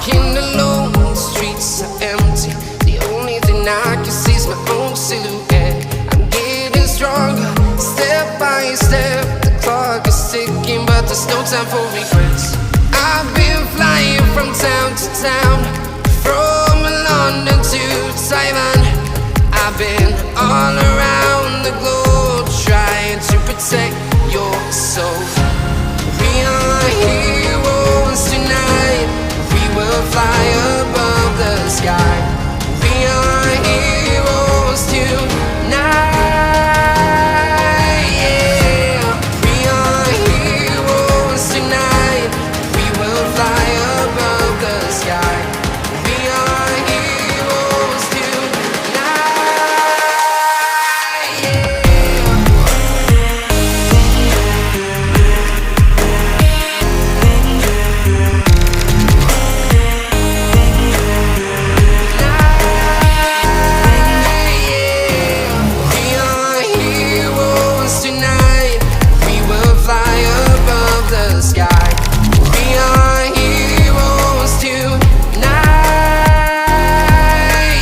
walking alone, the streets are empty. The only thing I can see is my own silhouette. I'm getting stronger, step by step. The clock is ticking, but there's no time for regrets. I've been flying from town to town, from London to Taiwan. I've been all around the globe, trying to protect your soul. We are heroes tonight. We will fly above the sky. We are heroes tonight. Yeah. We are heroes tonight. We will fly above the sky. We are heroes tonight.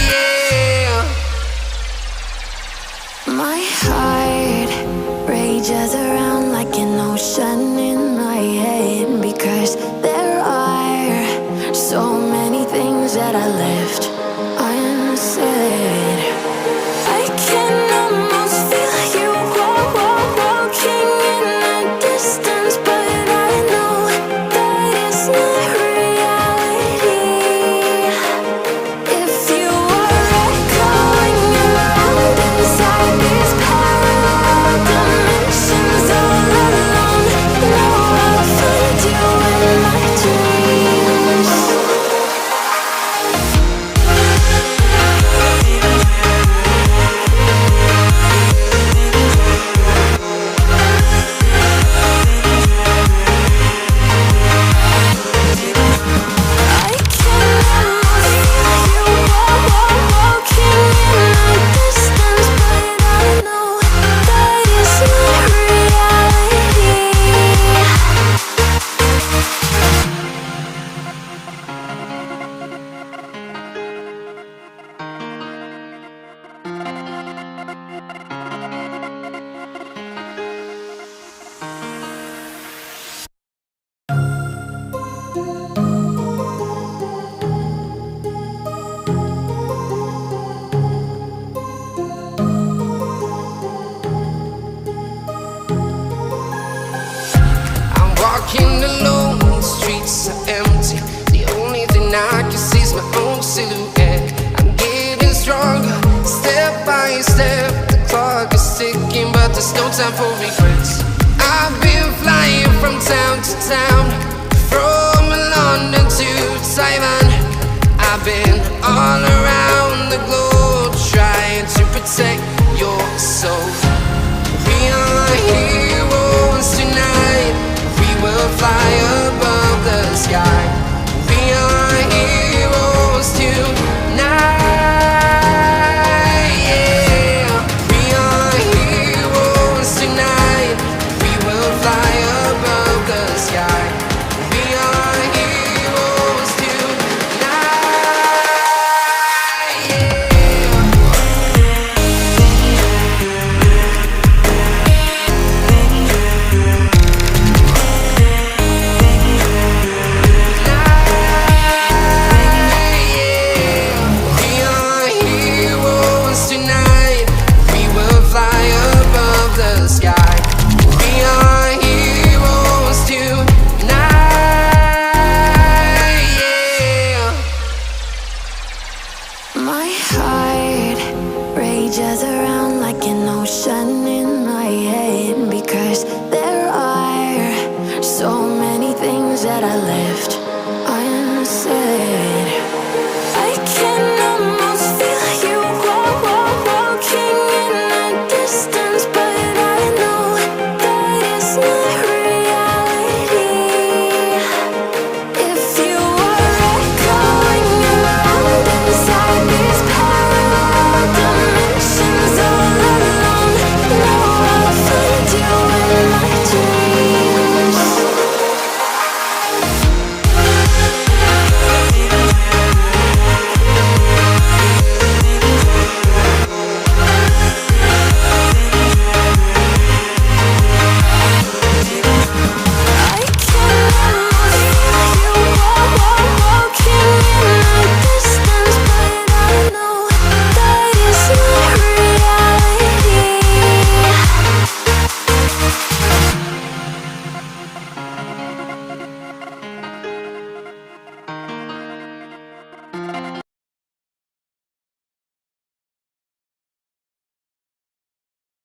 Yeah. My heart rages around like an ocean in my head, because there are so many things that I left unsaid. I can almost feel you walking in the distance, but I know that it's not reality. If you are echoing around inside these parallel dimensions all alone, know I'll find you in my dreams. I can almost feel you walking in the distance, but I know that it's not reality. I'm walking alone, the streets are empty. The only thing I can see is my own silhouette. I'm getting stronger, step by step. The clock is ticking, but there's no time for regrets. I've been flying from town to town, from London to Taiwan. I've been all around